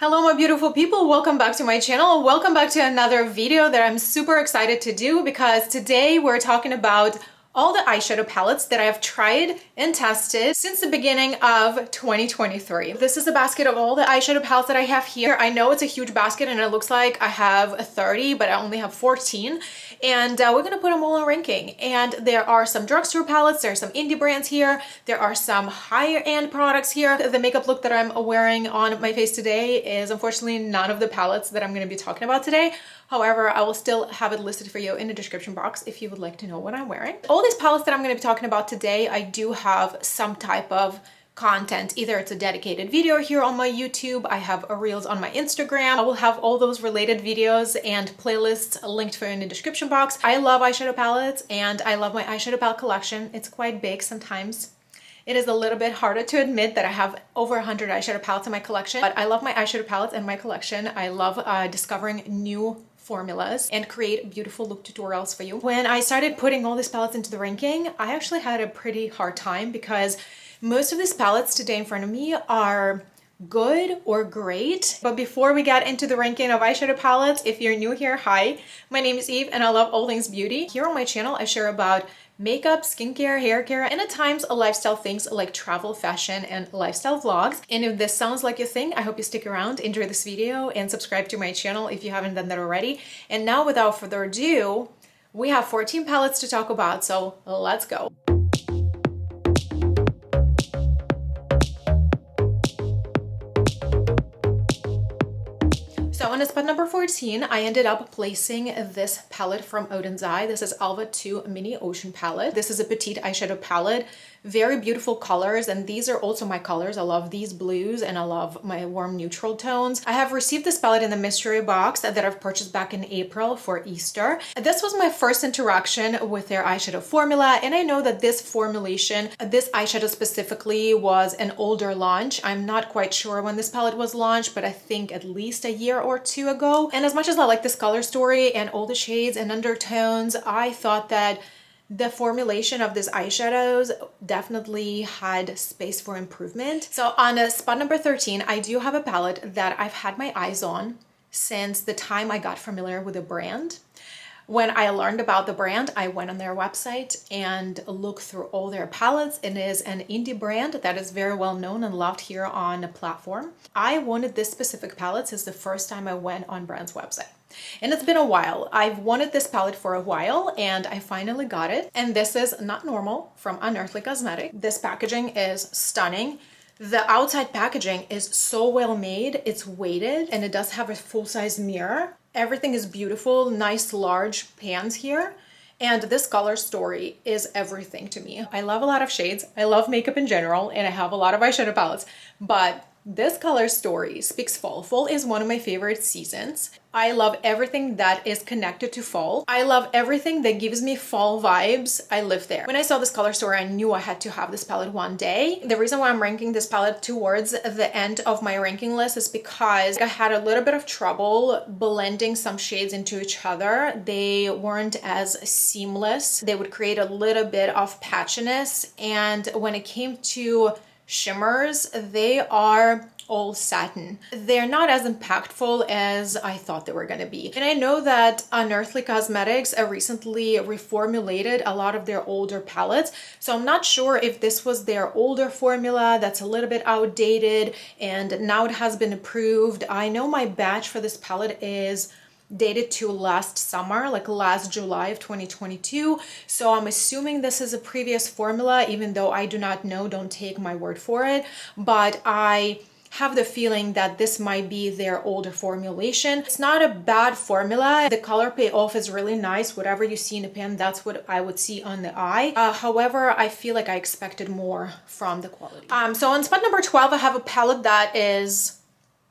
Hello my beautiful people, welcome back to my channel. Welcome back to another video that I'm super excited to do because today we're talking about all the eyeshadow palettes that I have tried and tested since the beginning of 2023. This is a basket of all the eyeshadow palettes that I have here. I know it's a huge basket and it looks like I have 30, but I only have 14. And we're gonna put them all in ranking. And there are some drugstore palettes, there are some indie brands here, there are some higher end products here. The makeup look that I'm wearing on my face today is unfortunately none of the palettes that I'm gonna be talking about today. However, I will still have it listed for you in the description box if you would like to know what I'm wearing. All these palettes that I'm gonna be talking about today, I do have some type of content. Either it's a dedicated video here on my YouTube, I have a reels on my Instagram. I will have all those related videos and playlists linked for you in the description box. I love eyeshadow palettes and I love my eyeshadow palette collection. It's quite big sometimes. It is a little bit harder to admit that I have over 100 eyeshadow palettes in my collection, but I love my eyeshadow palettes and my collection. I love discovering new formulas and create beautiful look tutorials for you. When I started putting all these palettes into the ranking, I actually had a pretty hard time because most of these palettes today in front of me are good or great. But before we get into the ranking of eyeshadow palettes, if you're new here, hi, my name is Eve and I love all things beauty. Here on my channel, I share about makeup, skincare, hair care, and at times lifestyle things like travel, fashion, and lifestyle vlogs. And if this sounds like your thing, I hope you stick around, enjoy this video, and subscribe to my channel if you haven't done that already. And now without further ado, we have 14 palettes to talk about, so let's go. So on spot number 14, I ended up placing this palette from Odin's Eye. This is Alva 2 Mini Ocean palette. This is a petite eyeshadow palette. Very beautiful colors, and these are also my colors. I love these blues and I love my warm neutral tones. I have received this palette in the mystery box that I've purchased back in April for Easter. This was my first interaction with their eyeshadow formula, and I know that this formulation, this eyeshadow specifically, was an older launch. I'm not quite sure when this palette was launched, but I think at least a year or two ago. And as much as I like this color story and all the shades and undertones, I thought that the formulation of these eyeshadows definitely had space for improvement. So on spot number 13, I do have a palette that I've had my eyes on since the time I got familiar with the brand. When I learned about the brand, I went on their website and looked through all their palettes. It is an indie brand that is very well known and loved here on the platform. I wanted this specific palette since the first time I went on brand's website. And it's been a while. I've wanted this palette for a while and I finally got it. And this is Not Normal from NOMAD Cosmetics. This packaging is stunning. The outside packaging is so well made. It's weighted and it does have a full-size mirror. Everything is beautiful, nice large pans here. And this color story is everything to me. I love a lot of shades. I love makeup in general and I have a lot of eyeshadow palettes, but this color story speaks fall. Fall is one of my favorite seasons. I love everything that is connected to fall. I love everything that gives me fall vibes. I live there. When I saw this color story, I knew I had to have this palette one day. The reason why I'm ranking this palette towards the end of my ranking list is because I had a little bit of trouble blending some shades into each other. They weren't as seamless. They would create a little bit of patchiness. And when it came to shimmers, they are all satin. They're not as impactful as I thought they were gonna be. And I know that NOMAD Cosmetics recently reformulated a lot of their older palettes, so I'm not sure if this was their older formula that's a little bit outdated and now it has been approved. I know my batch for this palette is dated to last summer, like last July of 2022. So I'm assuming this is a previous formula, even though I do not know, don't take my word for it. But I have the feeling that this might be their older formulation. It's not a bad formula. The color payoff is really nice. Whatever you see in the pan, that's what I would see on the eye. However, I feel like I expected more from the quality. So on spot number 12, I have a palette that is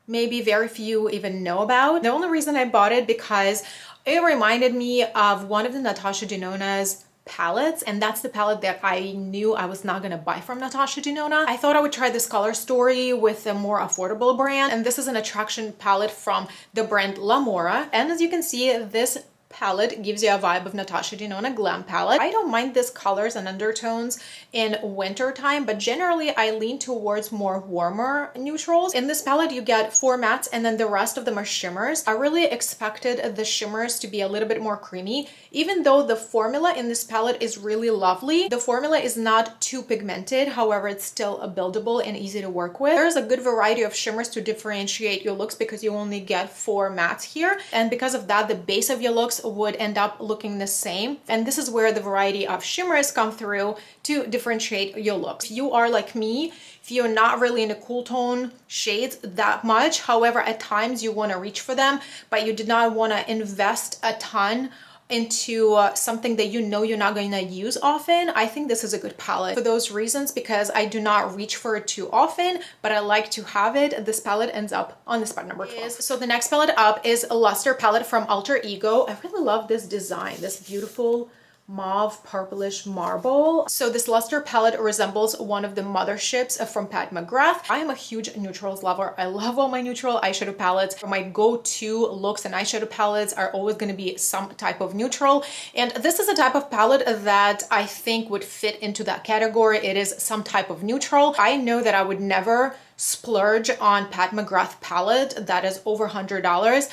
maybe very few even know about. The only reason I bought it because it reminded me of one of the Natasha Denona's palettes, and that's the palette that I knew I was not gonna buy from Natasha Denona. I thought I would try this color story with a more affordable brand, and this is an Attraction palette from the brand Lamora. And as you can see, this palette gives you a vibe of Natasha Denona Glam palette. I don't mind this colors and undertones in winter time, but generally I lean towards more warmer neutrals. In this palette, you get 4 mattes and then the rest of them are shimmers. I really expected the shimmers to be a little bit more creamy, even though the formula in this palette is really lovely. The formula is not too pigmented, however, it's still buildable and easy to work with. There's a good variety of shimmers to differentiate your looks because you only get 4 mattes here, and because of that, the base of your looks would end up looking the same. And this is where the variety of shimmers come through to differentiate your looks. If you are like me, if you're not really into cool tone shades that much, however, at times you want to reach for them, but you do not want to invest a ton into something that you know you're not going to use often, I think this is a good palette for those reasons, because I do not reach for it too often, but I like to have it. This palette ends up on the spot number 12. So the next palette up is a Luster palette from Alter Ego. I really love this design, this beautiful mauve purplish marble. So this Luster palette resembles one of the motherships from Pat McGrath. I am a huge neutrals lover. I love all my neutral eyeshadow palettes. My go-to looks and eyeshadow palettes are always going to be some type of neutral, and this is a type of palette that I think would fit into that category. It is some type of neutral. I know that I would never splurge on Pat McGrath palette that is over $100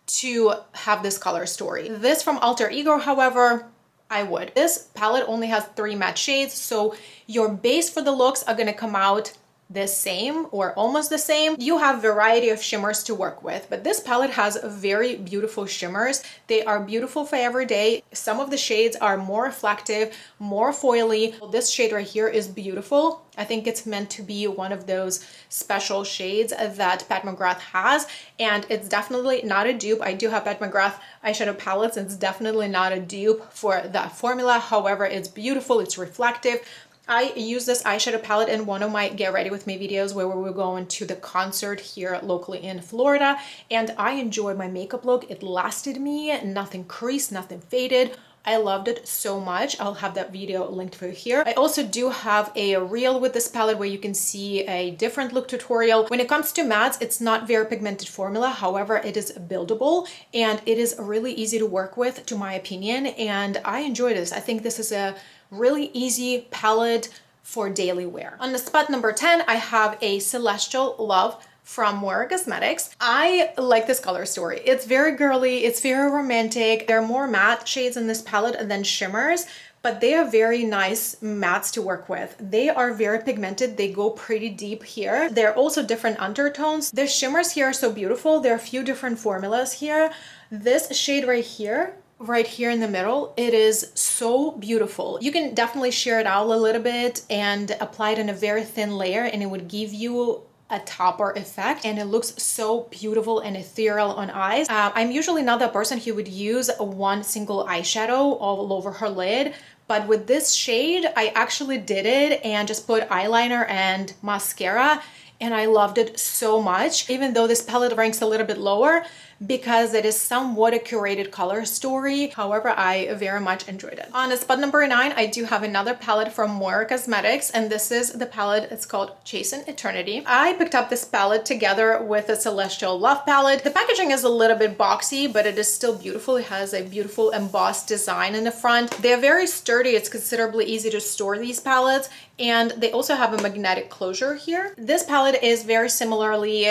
to have this color story. This from Alter Ego, however, I would. This palette only has 3 matte shades, so your base for the looks are gonna come out the same or almost the same. You have variety of shimmers to work with, but this palette has very beautiful shimmers. They are beautiful for every day. Some of the shades are more reflective, more foily. This shade right here is beautiful. I think it's meant to be one of those special shades that Pat McGrath has, and it's definitely not a dupe. I do have Pat McGrath eyeshadow palettes, and it's definitely not a dupe for that formula. However, it's beautiful, it's reflective. I use this eyeshadow palette in one of my Get Ready With Me videos where we were going to the concert here locally in Florida, and I enjoyed my makeup look. It lasted me, nothing creased, nothing faded. I loved it so much. I'll have that video linked for you here. I also do have a reel with this palette where you can see a different look tutorial. When it comes to mattes, it's not very pigmented formula. However, it is buildable and it is really easy to work with, to my opinion, and I enjoy this. I think this is a really easy palette for daily wear. On the spot number 10, I have a Celestial Love from NOMAD Cosmetics. I like this color story. It's very girly, it's very romantic. There are more matte shades in this palette than shimmers, but they are very nice mattes to work with. They are very pigmented. They go pretty deep here. They're also different undertones. The shimmers here are so beautiful. There are a few different formulas here. This shade right here in the middle, it is so beautiful. You can definitely sheer it out a little bit and apply it in a very thin layer, and it would give you a topper effect, and it looks so beautiful and ethereal on eyes. I'm usually not that person who would use one single eyeshadow all over her lid, but with this shade, I actually did it and just put eyeliner and mascara, and I loved it so much, even though this palette ranks a little bit lower because it is somewhat a curated color story. However, I very much enjoyed it. On spot number 9, I do have another palette from NOMAD Cosmetics, and this is the palette. It's called Chasing Eternity. I picked up this palette together with a Celestial Love palette. The packaging is a little bit boxy, but it is still beautiful. It has a beautiful embossed design in the front. They're very sturdy. It's considerably easy to store these palettes, and they also have a magnetic closure here. This palette is very similarly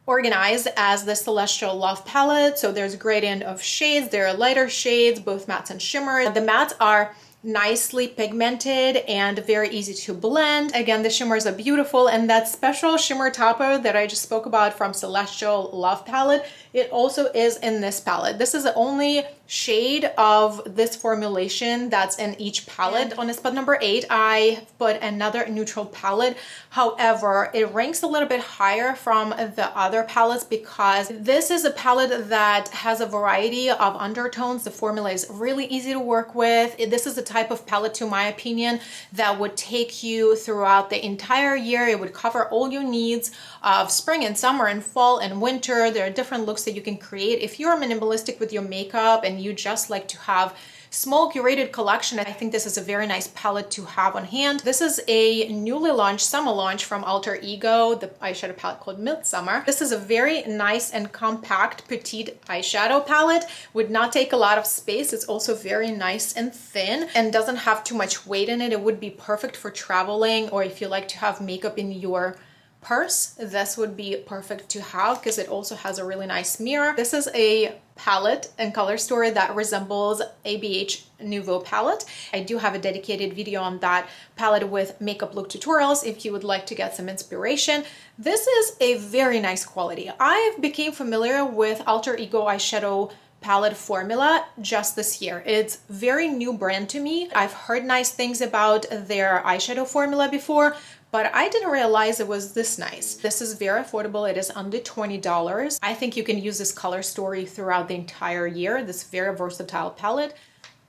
organized as the Celestial Love palette. So there's a gradient of shades. There are lighter shades, both mattes and shimmers. The mattes are nicely pigmented and very easy to blend. Again, the shimmers are beautiful, and that special shimmer topper that I just spoke about from Celestial Love palette, it also is in this palette. This is the only shade of this formulation that's in each palette. On spot number 8, I put another neutral palette. However, it ranks a little bit higher from the other palettes because this is a palette that has a variety of undertones. The formula is really easy to work with. This is the type of palette, to my opinion, that would take you throughout the entire year. It would cover all your needs of spring and summer and fall and winter. There are different looks that you can create. If you're minimalistic with your makeup and you just like to have small curated collection. I think this is a very nice palette to have on hand. This is a newly launched summer launch from Alter Ego, the eyeshadow palette called Midsummer. This is a very nice and compact petite eyeshadow palette, would not take a lot of space. It's also very nice and thin and doesn't have too much weight in it. It would be perfect for traveling, or if you like to have makeup in your purse, this would be perfect to have because it also has a really nice mirror. This is a palette and color story that resembles ABH Nouveau palette. I do have a dedicated video on that palette with makeup look tutorials if you would like to get some inspiration. This is a very nice quality. I became familiar with Alter Ego eyeshadow palette formula just this year. It's very new brand to me. I've heard nice things about their eyeshadow formula before, but I didn't realize it was this nice. This is very affordable. It is under $20. I think you can use this color story throughout the entire year, this very versatile palette.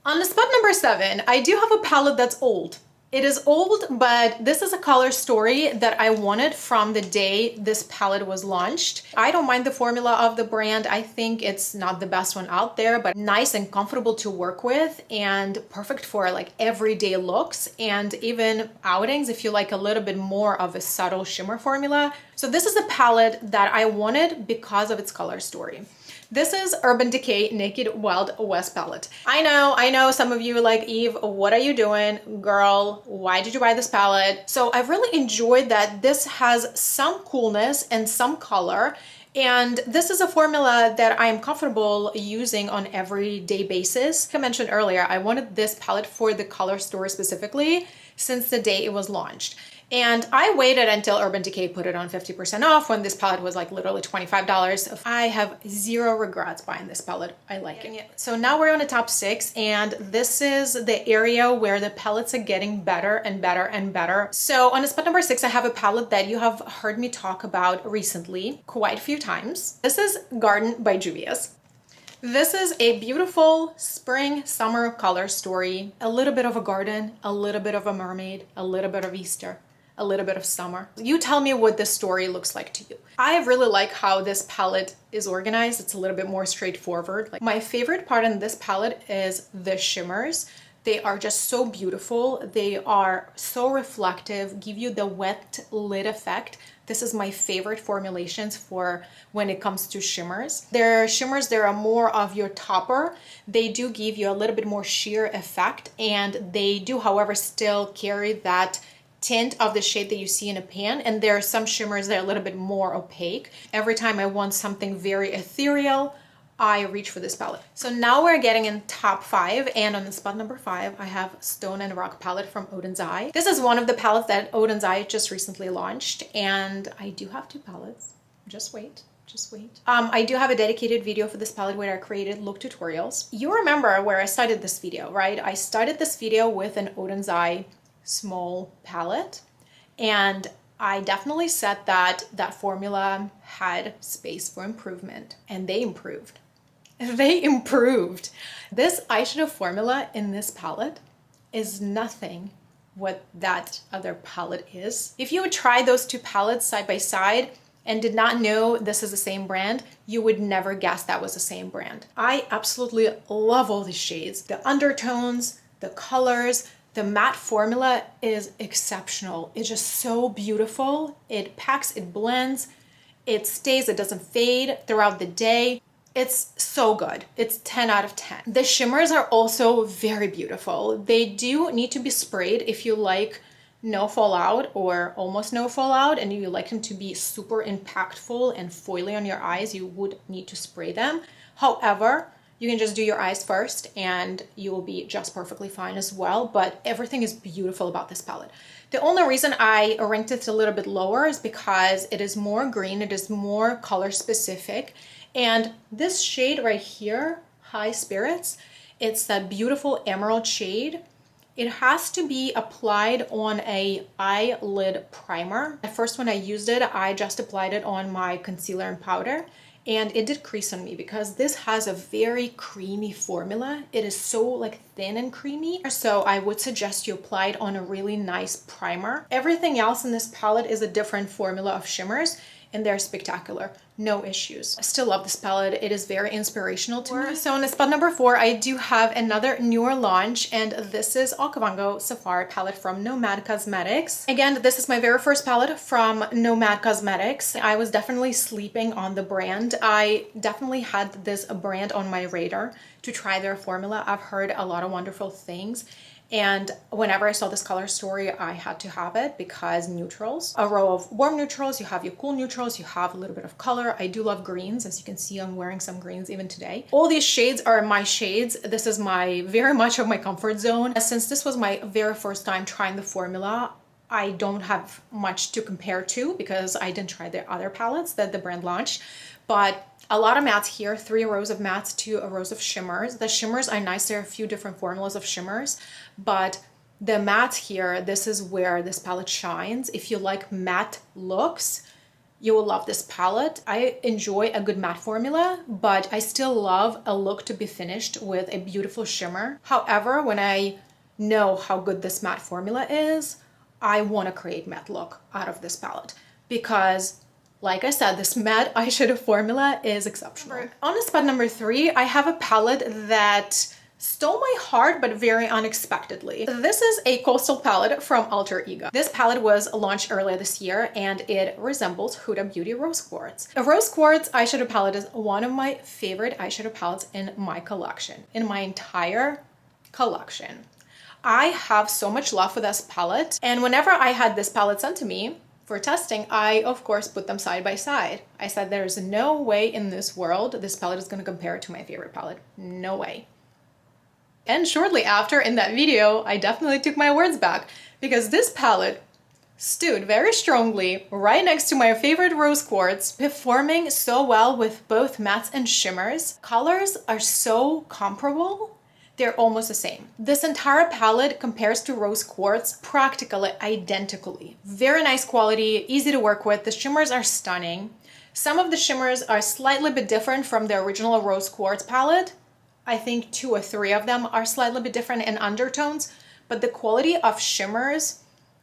On the spot number 7, I do have a palette that's old. It is old, but this is a color story that I wanted from the day this palette was launched. I don't mind the formula of the brand. I think it's not the best one out there, but nice and comfortable to work with and perfect for like everyday looks and even outings if you like a little bit more of a subtle shimmer formula. So this is a palette that I wanted because of its color story. This is Urban Decay Naked Wild West palette. I know some of you are like, Eve, what are you doing? Girl, why did you buy this palette? So I've really enjoyed that this has some coolness and some color. And this is a formula that I am comfortable using on everyday basis. Like I mentioned earlier, I wanted this palette for the color story specifically since the day it was launched. And I waited until Urban Decay put it on 50% off when this palette was like literally $25. I have zero regrets buying this palette. I like it. So now we're on the top 6, and this is the area where the palettes are getting better and better and better. So on the spot number 6, I have a palette that you have heard me talk about recently quite a few times. This is Garden by Juvia's. This is a beautiful spring summer color story. A little bit of a garden, a little bit of a mermaid, a little bit of Easter, a little bit of summer. You tell me what this story looks like to you. I really like how this palette is organized. It's a little bit more straightforward. Like, my favorite part in this palette is the shimmers. They are just so beautiful. They are so reflective, give you the wet lid effect. This is my favorite formulations for when it comes to shimmers. Their shimmers, they are more of your topper. They do give you a little bit more sheer effect, and they do, however, still carry that tint of the shade that you see in a pan. And there are some shimmers that are a little bit more opaque. Every time I want something very ethereal, I reach for this palette. So now we're getting in top 5, and on the spot number 5, I have Stone and Rock palette from Odin's Eye. This is one of the palettes that Odin's Eye just recently launched, and I do have 2 palettes. Just wait. I do have a dedicated video for this palette where I created look tutorials. You remember where I started this video, right? I started this video with an Odin's Eye small palette, and I definitely said that that formula had space for improvement, and they improved. They improved. This eyeshadow formula in this palette is nothing what that other palette is. If you would try those 2 palettes side by side and did not know this is the same brand, you would never guess that was the same brand. I absolutely love all these shades. The undertones, the colors, the matte formula is exceptional. It's just so beautiful. It packs, it blends, it stays, it doesn't fade throughout the day. It's so good. It's 10 out of 10. The shimmers are also very beautiful. They do need to be sprayed if you like no fallout or almost no fallout, and you like them to be super impactful and foily on your eyes, you would need to spray them. However, you can just do your eyes first and you will be just perfectly fine as well. But everything is beautiful about this palette. The only reason I ranked it a little bit lower is because it is more green, it is more color specific. And this shade right here, High Spirits, it's that beautiful emerald shade. It has to be applied on a eyelid primer. At first when I used it, I just applied it on my concealer and powder, and it did crease on me because this has a very creamy formula. It is so like thin and creamy. So I would suggest you apply it on a really nice primer. Everything else in this palette is a different formula of shimmers. and they're spectacular. No issues. I still love this palette. It is very inspirational to me. So in spot number 4, I do have another newer launch, and this is Okavango Safari palette from NOMAD Cosmetics. Again, this is my very first palette from NOMAD Cosmetics. I was definitely sleeping on the brand. I definitely had this brand on my radar to try their formula. I've heard a lot of wonderful things. And whenever I saw this color story, I had to have it because neutrals, a row of warm neutrals, you have your cool neutrals, you have a little bit of color. I do love greens. As you can see, I'm wearing some greens even today. All these shades are my shades. This is very much of my comfort zone. Since this was my very first time trying the formula, I don't have much to compare to because I didn't try the other palettes that the brand launched, but a lot of mattes here, 3 rows of mattes, 2 rows of shimmers. The shimmers are nice. There are a few different formulas of shimmers, but the mattes here, this is where this palette shines. If you like matte looks, you will love this palette. I enjoy a good matte formula, but I still love a look to be finished with a beautiful shimmer. However, when I know how good this matte formula is, I want to create matte look out of this palette because, like I said, this matte eyeshadow formula is exceptional. On spot number 3, I have a palette that stole my heart, but very unexpectedly. This is a coastal palette from Alter Ego. This palette was launched earlier this year, and it resembles Huda Beauty Rose Quartz. A Rose Quartz eyeshadow palette is one of my favorite eyeshadow palettes in my collection, in my entire collection. I have so much love for this palette, and whenever I had this palette sent to me for testing, I of course put them side by side. I said there's no way in this world this palette is going to compare to my favorite palette. No way. And shortly after, in that video, I definitely took my words back because this palette stood very strongly right next to my favorite Rose Quartz, performing so well with both mattes and shimmers. Colors are so comparable. They're almost the same. This entire palette compares to Rose Quartz practically identically. Very nice quality, easy to work with. The shimmers are stunning. Some of the shimmers are slightly bit different from the original Rose Quartz palette. I think 2 or 3 of them are slightly bit different in undertones, but the quality of shimmers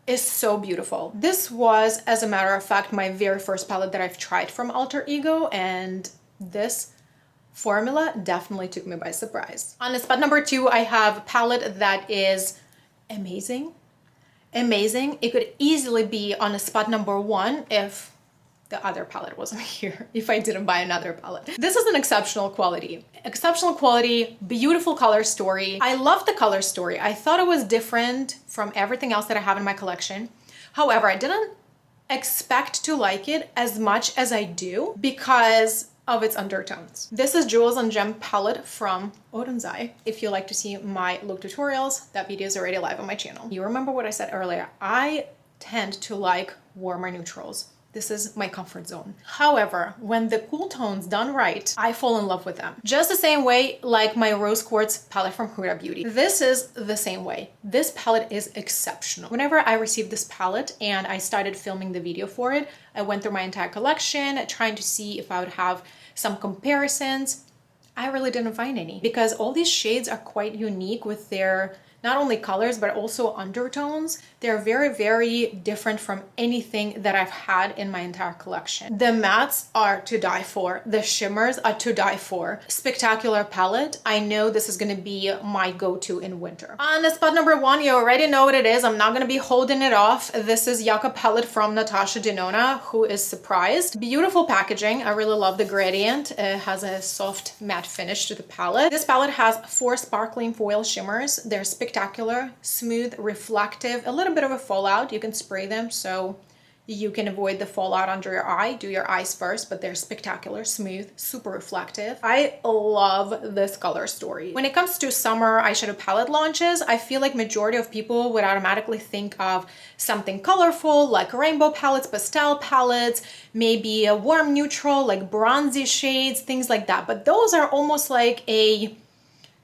is so beautiful. This was, as a matter of fact, my very first palette that I've tried from Alter Ego, and this formula definitely took me by surprise. On spot number 2, I have a palette that is amazing. Amazing. It could easily be on a spot number 1 if the other palette wasn't here, if I didn't buy another palette. This is an exceptional quality. Exceptional quality, beautiful color story. I love the color story. I thought it was different from everything else that I have in my collection. However, I didn't expect to like it as much as I do because of its undertones. This is Jewels and Gem palette from Odenzai. If you like to see my look tutorials, that video is already live on my channel. You remember what I said earlier. I tend to like warmer neutrals. This is my comfort zone. However, when the cool tones done right, I fall in love with them. Just the same way like my Rose Quartz palette from Huda Beauty. This is the same way. This palette is exceptional. Whenever I received this palette and I started filming the video for it, I went through my entire collection trying to see if I would have some comparisons. I really didn't find any because all these shades are quite unique with their not only colors, but also undertones. They're very, very different from anything that I've had in my entire collection. The mattes are to die for. The shimmers are to die for. Spectacular palette. I know this is gonna be my go-to in winter. On spot number 1, you already know what it is. I'm not gonna be holding it off. This is Yucca palette from Natasha Denona, who is surprised. Beautiful packaging. I really love the gradient. It has a soft matte finish to the palette. This palette has 4 sparkling foil shimmers. They're spectacular, smooth, reflective, a little bit of a fallout. You can spray them so you can avoid the fallout under your eye. Do your eyes first, but they're spectacular, smooth, super reflective. I love this color story. When it comes to summer eyeshadow palette launches, I feel like majority of people would automatically think of something colorful like rainbow palettes, pastel palettes, maybe a warm neutral like bronzy shades, things like that. But those are almost like a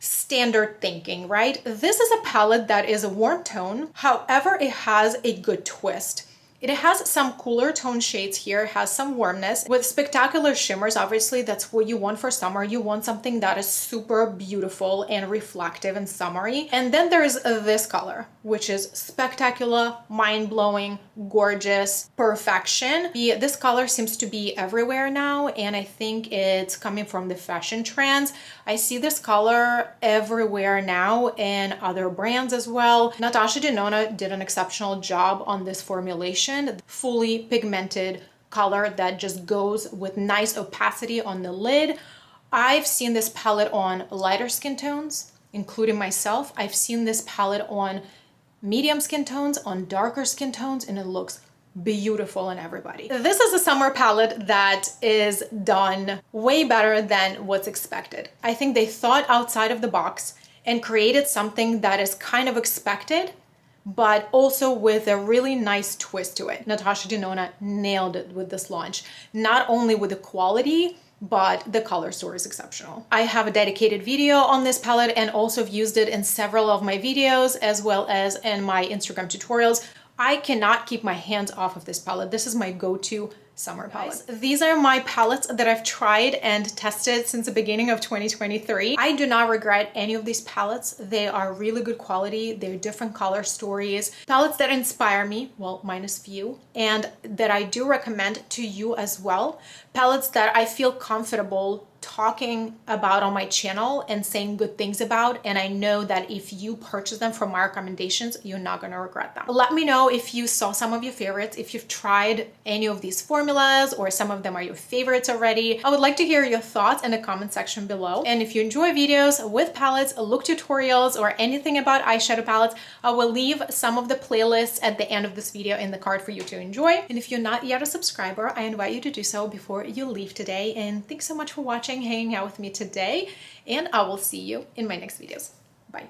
standard thinking, right? This is a palette that is a warm tone. However, it has a good twist. It has some cooler tone shades here, has some warmness with spectacular shimmers. Obviously, that's what you want for summer. You want something that is super beautiful and reflective and summery. And then there's this color, which is spectacular, mind-blowing, gorgeous, perfection. This color seems to be everywhere now, and I think it's coming from the fashion trends. I see this color everywhere now in other brands as well. Natasha Denona did an exceptional job on this formulation. Fully pigmented color that just goes with nice opacity on the lid. I've seen this palette on lighter skin tones, including myself. I've seen this palette on medium skin tones, on darker skin tones, and it looks beautiful on everybody. This is a summer palette that is done way better than what's expected. I think they thought outside of the box and created something that is kind of expected, but also with a really nice twist to it. Natasha Denona nailed it with this launch, not only with the quality, but the color story is exceptional. I have a dedicated video on this palette and also have used it in several of my videos as well as in my Instagram tutorials. I cannot keep my hands off of this palette. This is my go-to summer palette. These are my palettes that I've tried and tested since the beginning of 2023. I do not regret any of these palettes. They are really good quality. They're different color stories. Palettes that inspire me, well, minus few, and that I do recommend to you as well. Palettes that I feel comfortable talking about on my channel and saying good things about, and I know that if you purchase them from my recommendations, you're not going to regret them. Let me know if you saw some of your favorites, if you've tried any of these formulas or some of them are your favorites already. I would like to hear your thoughts in the comment section below. And if you enjoy videos with palettes, look tutorials, or anything about eyeshadow palettes, I will leave some of the playlists at the end of this video in the card for you to enjoy. And if you're not yet a subscriber, I invite you to do so before you leave today. And thanks so much for watching, hanging out with me today, and I will see you in my next videos. Bye.